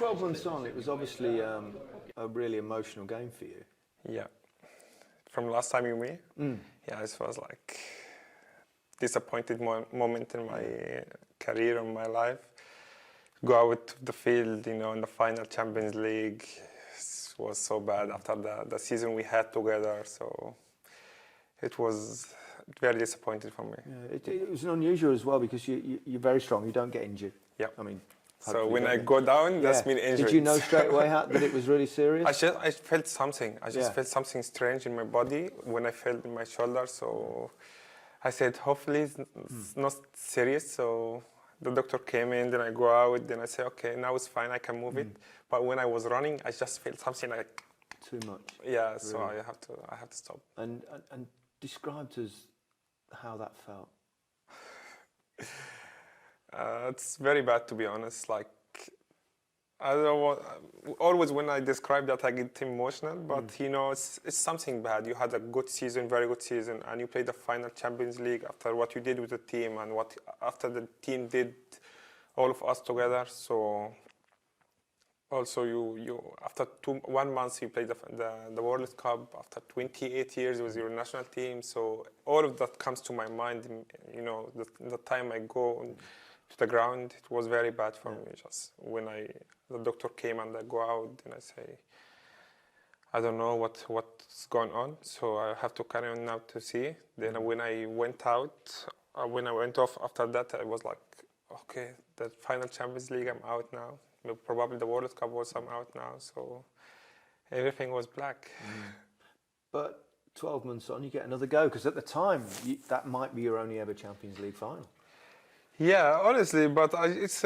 12 months on, it was obviously a really emotional game for you. Yeah. From last time you meet, yeah, it was like disappointed moment in my career and my life. Go out to the field, in the final Champions League. It was so bad after the season we had together. So it was very disappointing for me. Yeah, it was unusual as well because you're very strong. You don't get injured. Yeah. I mean, so when I go down, that's mean injury. Did you know straight away that it was really serious? I felt something. I just felt something strange in my body when I felt in my shoulder. So I said, hopefully it's not serious. So the doctor came in, then I go out, then I say, okay, now it's fine, I can move it. But when I was running, I just felt something like too much. Yeah, really. so I have to stop. And describe to us how that felt. It's very bad, to be honest. Like, I don't want. Always when I describe that, I get emotional. But it's something bad. You had a good season, very good season, and you played the final Champions League after what you did with the team and what after the team did, all of us together. So also you after 1 month you played the World Cup after 28 years with your national team. So all of that comes to my mind. The time I go to the ground, it was very bad for me. Just when the doctor came and I go out, and I say, I don't know what's going on, so I have to carry on now to see. Then when I went out, when I went off after that, I was like, okay, the final Champions League, I'm out now. Probably the World Cup was, I'm out now. So everything was black. But 12 months on, you get another go, because at the time, that might be your only ever Champions League final. Yeah, honestly, but it's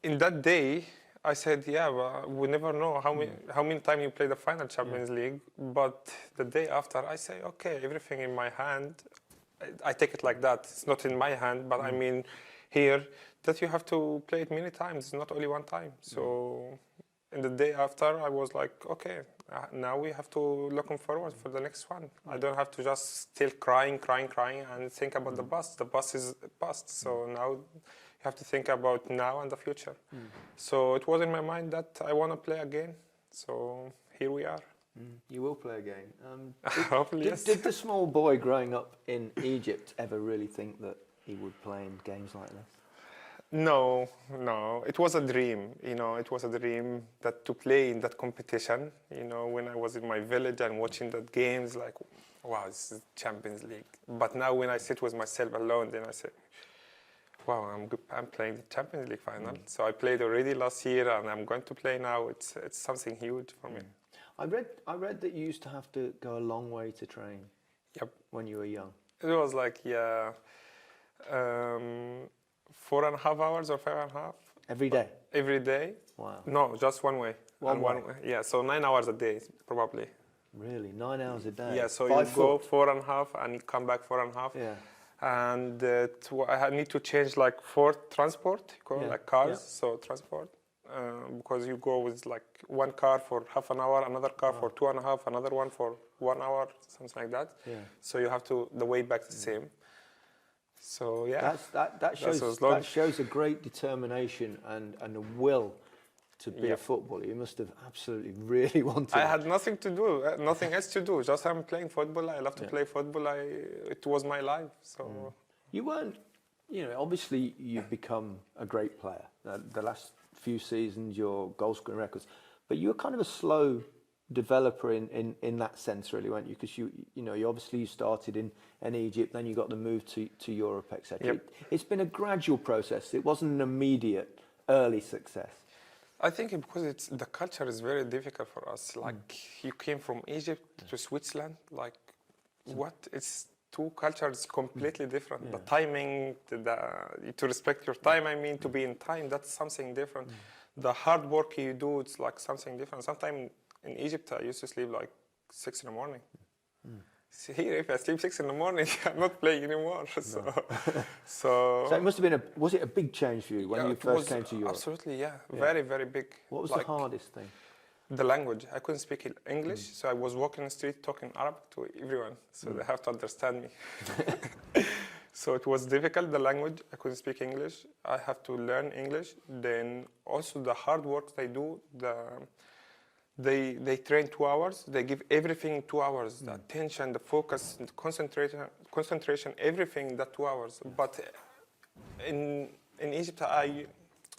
in that day, I said, yeah, but we never know how many times you play the final Champions League. But the day after, I say, okay, everything in my hand, I take it like that. It's not in my hand, but I mean here that you have to play it many times, not only one time. So in the day after, I was like, okay, now we have to looking forward for the next one. I don't have to just still crying and think about the bus. The bus is past. So now you have to think about now and the future. So it was in my mind that I want to play again. So here we are. You will play again. Hopefully, yes. Did the small boy growing up in Egypt ever really think that he would play in games like this? No. It was a dream. It was a dream that to play in that competition. When I was in my village and watching that games, like, wow, this is Champions League. But now when I sit with myself alone, then I say, wow, I'm playing the Champions League final. So I played already last year, and I'm going to play now. It's something huge for me. I read that you used to have to go a long way to train. Yep. When you were young. It was like 4.5 hours or 5.5. Every day? Every day. Wow. No, just one way. One way? Yeah, so 9 hours a day, probably. Really? 9 hours a day? Yeah, so you go 4.5 and you come back 4.5. Yeah. And I need to change like 4 transport, like cars, so transport. Because you go with like one car for half an hour, another car for 2.5, another one for 1 hour, something like that. Yeah. So you have to, the way back the same. So yeah, that shows a great determination and a will to be a footballer. You must have absolutely really wanted. I had nothing to do, nothing else to do. Just I'm playing football. I love to play football. It was my life. So you weren't, obviously you've become a great player. The last few seasons, your goal scoring records, but you were kind of a slow developer in that sense, really, weren't you? Because you obviously started in Egypt, then you got the move to Europe, etc. Yep. It's been a gradual process. It wasn't an immediate early success. I think because the culture is very difficult for us. Like you came from Egypt to Switzerland, like what? It's 2 cultures completely different. The timing, to respect your time, to be in time, that's something different. The hard work you do, it's like something different. Sometimes in Egypt, I used to sleep like 6 in the morning. Here, if I sleep 6 in the morning, I'm not playing anymore. So it must have been was it a big change for you when you first came to Europe? Absolutely, yeah. Very, very big. What was the hardest thing? The language. I couldn't speak English, so I was walking the street talking Arabic to everyone, so they have to understand me. So it was difficult, the language. I couldn't speak English. I have to learn English. Then also the hard work they do, they train 2 hours. They give everything 2 hours. The attention, the focus, the concentration, everything that 2 hours. But in Egypt, I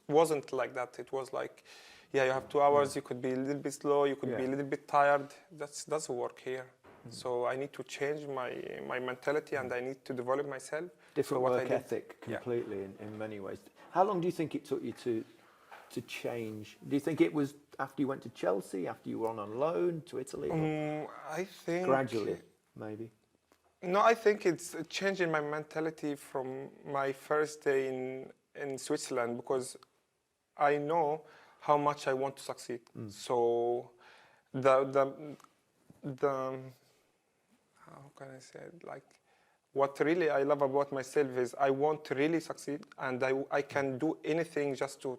wasn't like that. It was like, yeah, you have 2 hours. You could be a little bit slow. You could be a little bit tired. That's work here. So I need to change my mentality and I need to develop myself. Different so work ethic completely in many ways. How long do you think it took you to change? Do you think it was after you went to Chelsea, after you were on loan to Italy? I think Gradually, maybe. No, I think it's changing my mentality from my first day in Switzerland because I know how much I want to succeed. So the how can I say it? Like, what really I love about myself is I want to really succeed, and I can do anything just to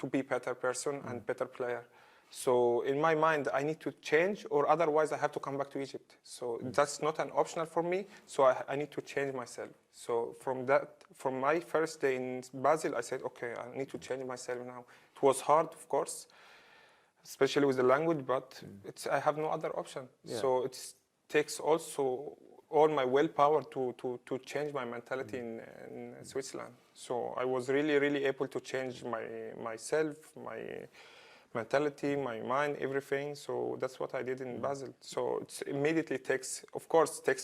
be better person and better player. So in my mind, I need to change, or otherwise I have to come back to Egypt. So that's not an optional for me. So I need to change myself. So from my first day in Basel, I said, okay, I need to change myself now. It was hard, of course, especially with the language, but I have no other option. Yeah. So it takes also all my willpower to change my mentality in Switzerland. So I was really able to change myself, my mentality, my mind, everything. So that's what I did in Basel. So it immediately takes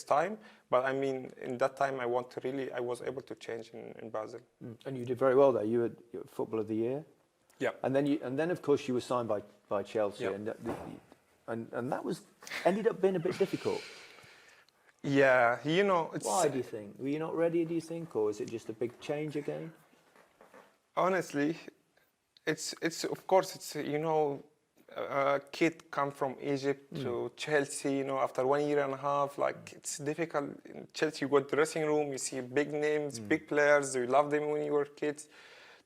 time, but I mean, in that time I was able to change in Basel. And you did very well there. You were Football of the Year. Yeah. And then of course you were signed by Chelsea, and that was ended up being a bit difficult. Yeah, Why do you think? Were you not ready, do you think, or is it just a big change again? Honestly, it's of course it's a kid come from Egypt to Chelsea, after 1 year and a half, like it's difficult. In Chelsea, you go to the dressing room, you see big names, big players, you love them when you were kids.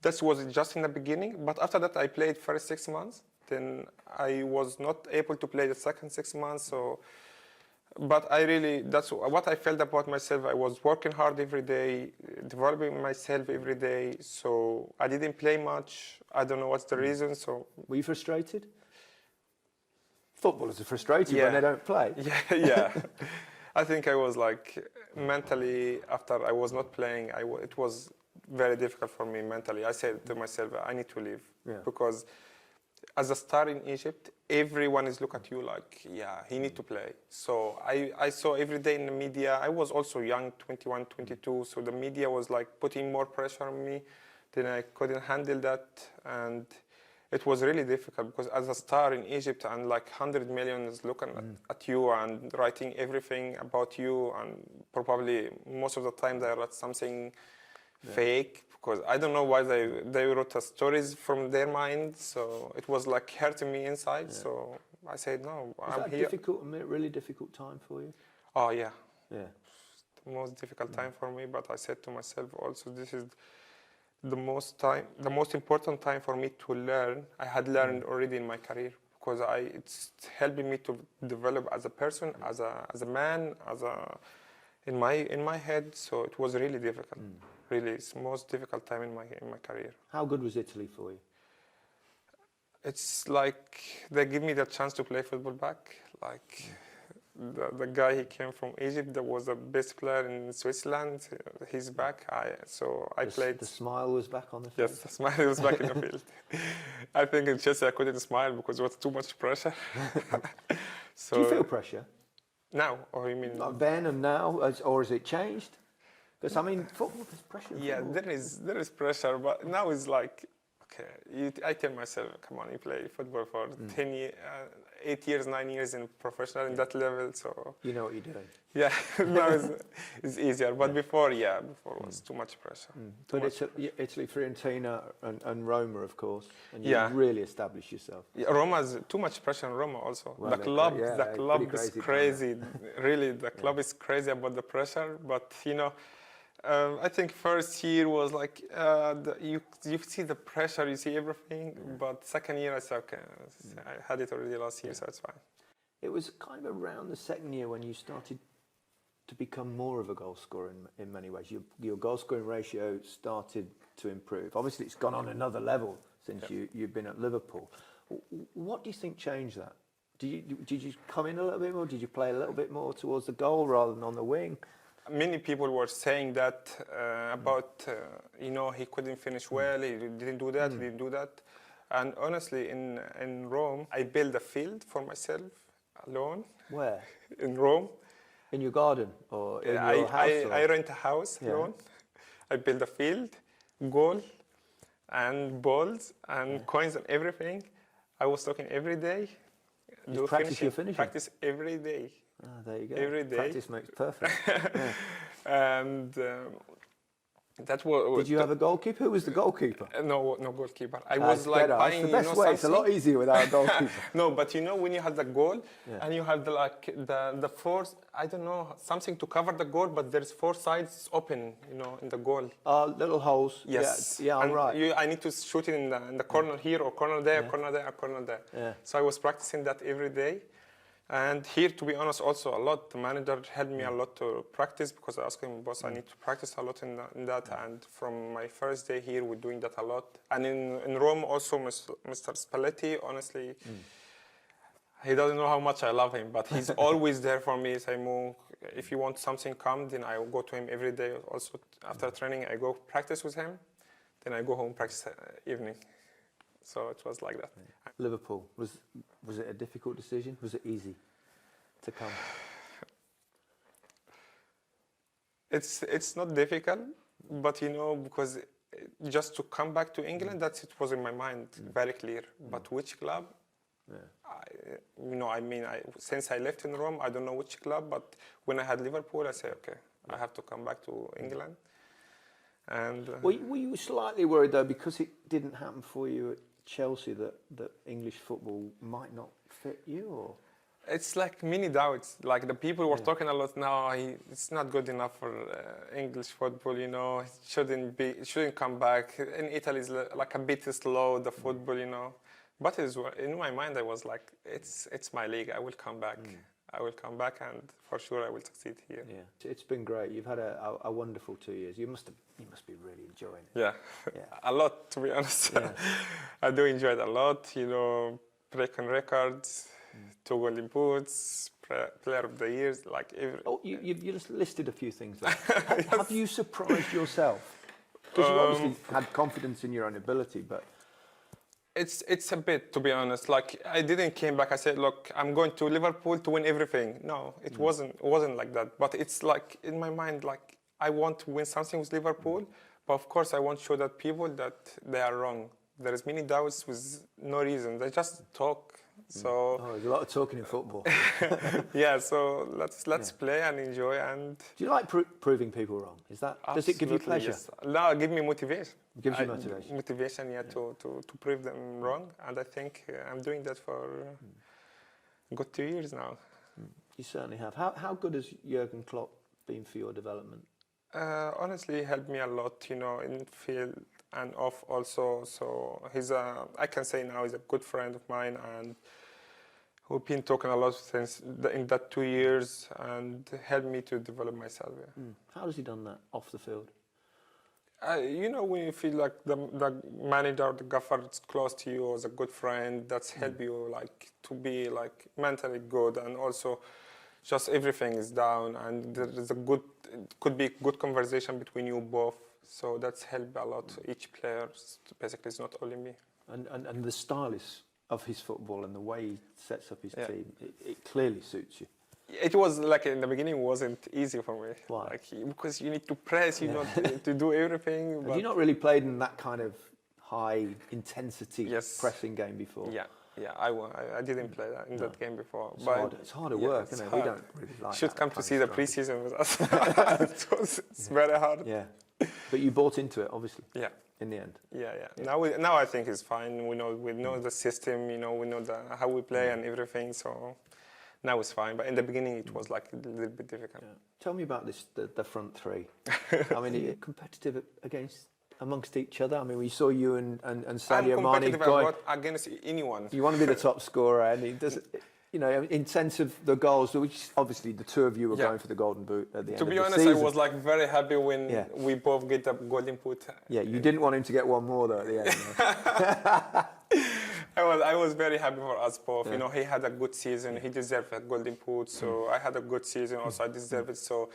That was just in the beginning, but after that I played first 6 months. Then I was not able to play the second 6 months. So, but that's what I felt about myself. I was working hard every day, developing myself every day. So I didn't play much. I don't know what's the reason. So were you frustrated? Footballers are frustrated when they don't play. Yeah. I think I was like mentally, after I was not playing, it was very difficult for me mentally. I said to myself, I need to leave because as a star in Egypt, everyone is look at you like, yeah, he need to play. So I saw every day in the media. I was also young, 21, 22. So the media was like putting more pressure on me. Then I couldn't handle that, and it was really difficult because as a star in Egypt and like 100 million is looking at you and writing everything about you, and probably most of the time they write something fake, because I don't know why they wrote stories from their mind. So it was like hurting me inside. So I said, no, I'm here. Difficult, really difficult time for you? Oh yeah. Yeah. The most difficult time for me, but I said to myself also, this is the most important time for me to learn. I had learned already in my career, because it's helping me to develop as a person, as a man, in my head. So it was really difficult. Really, it's the most difficult time in my career. How good was Italy for you? It's like they give me the chance to play football back. Like the guy, he came from Egypt, that was the best player in Switzerland. He's back. I played. The smile was back on the field? Yes, the smile was back in the field. I think in Chelsea I couldn't smile because it was too much pressure. So, do you feel pressure? Now, or you mean? Like then and now, or has it changed? Because I mean, football, there's pressure. Yeah, there is pressure, but now it's like, okay, I tell myself, come on, you play football for 10 years, 8 years, 9 years in professional in that level, so you know what you're doing. Yeah, now it's easier, but before it was too much pressure. But it's Italy, Fiorentina, and Roma, of course, and you really established yourself. Yeah, Roma's too much pressure on Roma also. Well, the club is crazy. Really, the club is crazy about the pressure, but I think first year was like you see the pressure, you see everything. But second year I said, okay, I had it already last year, so it's fine. It was kind of around the second year when you started to become more of a goal scorer in many ways? Your goal scoring ratio started to improve. Obviously, it's gone on another level since you've been at Liverpool. What do you think changed that? Did you come in a little bit more? Did you play a little bit more towards the goal rather than on the wing? Many people were saying that about, he couldn't finish well, he didn't do that, he didn't do that. And honestly, in Rome, I built a field for myself alone. Where? In Rome. In your garden or in your house? I rent a house alone. I built a field, goal, and balls, and coins and everything. I was talking every day. You practice your finishing? Practice every day. Ah, there you go. Every day. Practice makes perfect. And that was. Did you have a goalkeeper? Who was the goalkeeper? No goalkeeper. I was like buying. That's the best way. It's a lot easier without a goalkeeper. No, but when you have the goal and you have the four, I don't know, something to cover the goal, but there's four sides open, in the goal. Little holes. Yes. Yeah, I'm right. I need to shoot it in the corner here or corner there, corner there, or corner there. Yeah. So I was practicing that every day. And here, to be honest, also a lot. The manager helped me a lot to practice because I asked him, boss, I need to practice a lot in that. And from my first day here, we're doing that a lot. And in Rome also, Mr. Spalletti, honestly, he doesn't know how much I love him, but he's always there for me. Say, Mo, if you want something come, then I will go to him every day. Also, after training, I go practice with him. Then I go home, practice evening. So it was like that. Liverpool, was it a difficult decision? Was it easy to come? It's not difficult, but because just to come back to England, it was in my mind very clear. But which club? Since I left in Rome, I don't know which club. But when I had Liverpool, I said, okay, I have to come back to England. And were you slightly worried though, because it didn't happen for you at Chelsea, that English football might not fit you? Or it's like many doubts. Like the people were talking a lot now. It's not good enough for English football. It shouldn't come back. In Italy, it's like a bit slow, the football. But in my mind, I was like, it's my league. I will come back. I will come back, and for sure I will succeed here. Yeah, it's been great. You've had a wonderful 2 years. You must be really enjoying it. Yeah, a lot, to be honest. Yeah. I do enjoy it a lot. Breaking records, 2 golden boots, player of the year, like every. Oh, you just listed a few things there. Have you surprised yourself? Because you obviously had confidence in your own ability, but. It's a bit, to be honest. Like I didn't came back. I said, look, I'm going to Liverpool to win everything. No, it wasn't like that. But it's like in my mind, like I want to win something with Liverpool. But of course, I want to show that people that they are wrong. There is many doubts with no reason. They just talk. So there's a lot of talking in football. Yeah. So let's play and enjoy. And do you like proving people wrong? Does it give you pleasure? Yes. No, give me motivation. It gives you motivation. Motivation, to prove them wrong. And I think I'm doing that for a good 2 years now. You certainly have. How good has Jurgen Klopp been for your development? Honestly, he helped me a lot, in field and off also. So I can say now he's a good friend of mine, and we've been talking a lot since in that 2 years, and helped me to develop myself. Yeah. How has he done that off the field? When you feel like the manager, the gaffer is close to you as a good friend, that's help you like to be like mentally good, and also just everything is down, and there is could be good conversation between you both. So that's helped a lot. Each player, basically, it's not only me. And the style of his football and the way he sets up his team, it clearly suits you. It was like in the beginning, wasn't easy for me. Why? Because you need to press, to do everything. Have you not really played in that kind of high intensity pressing game before? Yeah, I didn't play that in that game before. It's harder work, isn't it? We don't really like should come to see the pre-season with us. It's very hard. Yeah, but you bought into it, obviously. Yeah. In the end. Yeah. Now I think it's fine. We know the system. We know how we play and everything. So now it's fine. But in the beginning, it was like a little bit difficult. Yeah. Tell me about the front three. I mean, are you competitive amongst each other? I mean, we saw you and Sadio Mane competitive against anyone. You want to be the top scorer, and You know, in sense of the goals, which obviously the two of you were Yeah. going for the golden boot at the end To of be the honest, season. I was like very happy when Yeah. we both get the golden boot. Yeah, you didn't want him to get one more though at the end. No? I was very happy for us both. Yeah. You know, he had a good season. He deserved a golden boot. So I had a good season. Also, I deserve it. So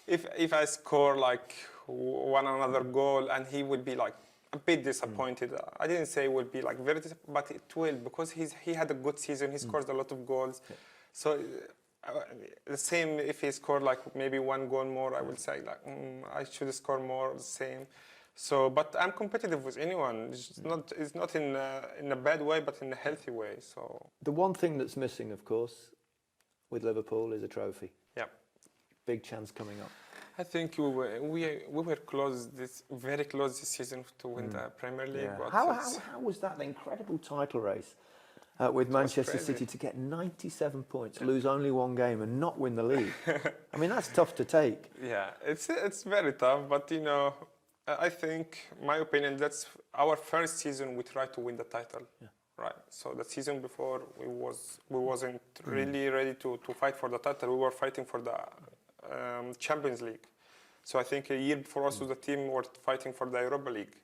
if I score like one another goal, and he would be like a bit disappointed. I didn't say it would be like very, but it will, because he had a good season. He scores a lot of goals. So the same if he scored like maybe one goal more, I will say like I should score more. The same. So, but I'm competitive with anyone. It's not in a bad way, but in a healthy way. So The one thing that's missing, of course, with Liverpool is a trophy. yeah, Big chance coming up. I think we were close very close this season to win the Premier League. Yeah. But How was that incredible title race with Manchester crazy. City to get 97 points, lose only one game, and not win the league? I mean, that's tough to take. yeah, it's very tough. But you know, I think, my opinion, that's our first season we tried to win the title. Yeah. Right. So the season before we wasn't really ready to fight for the title. We were fighting for the Champions League. So I think a year before us, the team were fighting for the Europa League.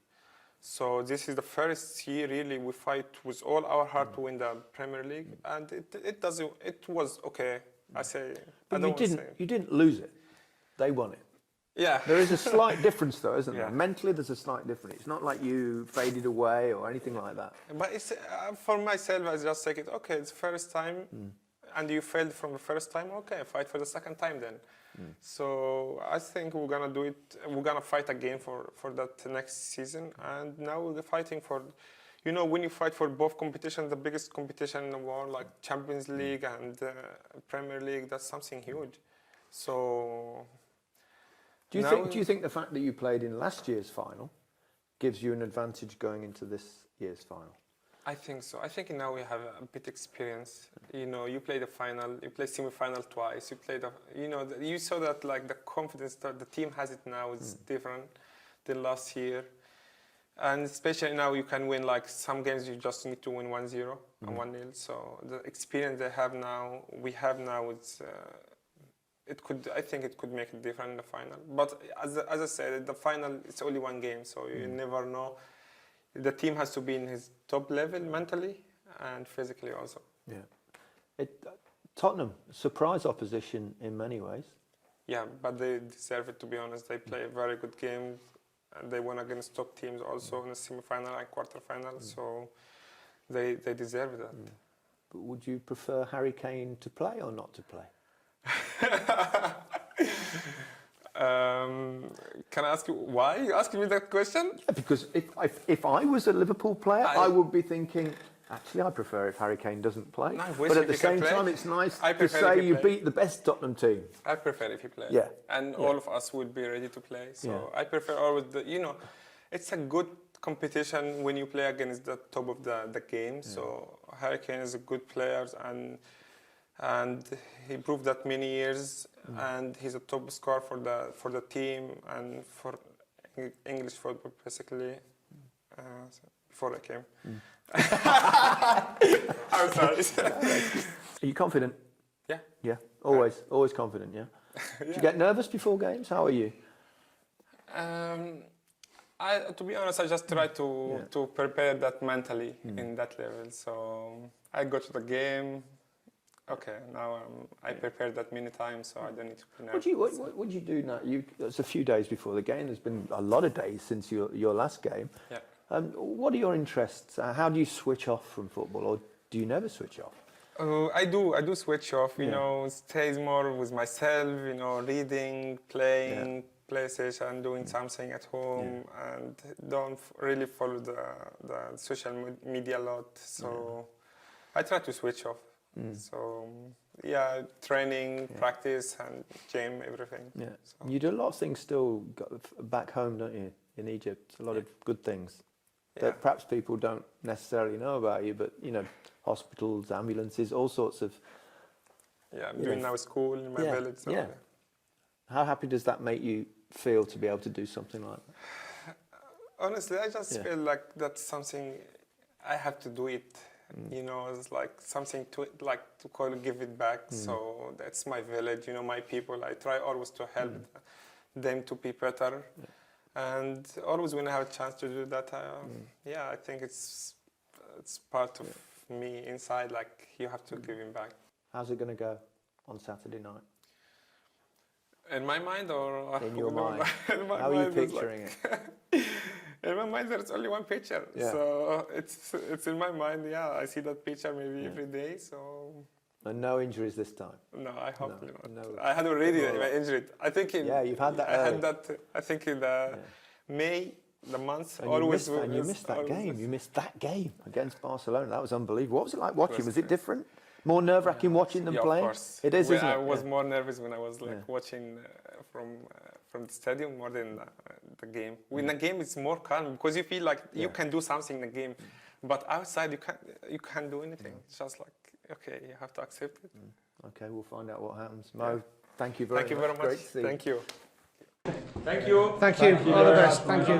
So this is the first year really we fight with all our heart to win the Premier League, and it was okay. I say But I don't want to say. you didn't lose it. They won it. Yeah. There is a slight difference, though, isn't there? Yeah. Mentally, there's a slight difference. It's not like you faded away or anything like that. But it's, for myself, I just take it, okay, it's first time, and you failed from the first time, okay, fight for the second time then. So I think we're going to do it, we're going to fight again for that next season, and now we're fighting for, you know, when you fight for both competitions, the biggest competition in the world, like Champions League and Premier League, that's something huge. So... Do you think the fact that you played in last year's final gives you an advantage going into this year's final? I think so. I think now we have a bit experience. You know, you play the final, you play semi-final twice. You play you saw that like the confidence that the team has it now is different than last year, and especially now you can win like some games you just need to win 1-0 and 1-0. So the experience they have now, we have now, I think it could make it different in the final. But as I said, the final, it's only one game, so you never know. The team has to be in his top level mentally and physically also. Yeah. Tottenham, surprise opposition in many ways. Yeah, but they deserve it, to be honest. They play a very good game, and they won against top teams also in the semi-final and quarter-final, so they deserve that. But would you prefer Harry Kane to play or not to play? Can I ask you why you asking me that question? Yeah, because if I was a Liverpool player, I would be thinking, actually, I prefer if Harry Kane doesn't play. No, I wish but at if the he can same play. time, it's nice I to prefer say if he you play. beat the best Tottenham team. I prefer if he plays. Yeah. And all of us would be ready to play. So Yeah. I prefer always it's a good competition when you play against the top of the game. So Harry Kane is a good player, and he proved that many years, and he's a top scorer for the team and for English football basically. Before I came. I'm sorry. Are you confident? Yeah. Yeah, always confident, yeah? Do you get nervous before games? How are you? To be honest, I just try to prepare that mentally in that level. So I go to the game. Okay, now I prepared that many times, so I don't need to be nervous. What do you do now? It's a few days before the game. There's been a lot of days since your last game. Yeah. What are your interests? How do you switch off from football, or do you never switch off? I do switch off. You know, stays more with myself. You know, reading, playing, PlayStation, doing something at home, and don't really follow the social media a lot. So I try to switch off. So training, practice, and gym, everything. Yeah, So. you do a lot of things still back home, don't you? In Egypt, a lot of good things that perhaps people don't necessarily know about you. But hospitals, ambulances, all sorts of. Yeah, I'm doing now school in my village. So How happy does that make you feel to be able to do something like that? Honestly, I just feel like that's something I have to do it. You know, it's like something to call give it back. So that's my village. You know, my people. I try always to help them to be better, and always when I have a chance to do that, yeah, I think it's part of me inside. Like you have to give him back. How's it going to go on Saturday night? In my mind, or In your mind? In my How are you mind, it's picturing it? In my mind, there's only one picture, Yeah. so it's in my mind. Yeah, I see that picture maybe every day. So And no injuries this time? no, I hope not. no. I had already injured. I think you've had that I early. had that. I think in the May, the month. And always you missed that always game. is. You missed that game against Barcelona. That was unbelievable. What was it like watching? Was it different? More nerve-wracking watching than Yeah, playing? of course. It is, isn't I it? was more nervous when I was watching from the stadium more than the game. When the game, it's more calm because you feel like you can do something in the game, but outside you can't do anything. It's just like okay, you have to accept it. Okay, we'll find out what happens. Mo, thank you very much. Thank you very much. Great to see you. Thank you. Thank you. All the best. Thank you.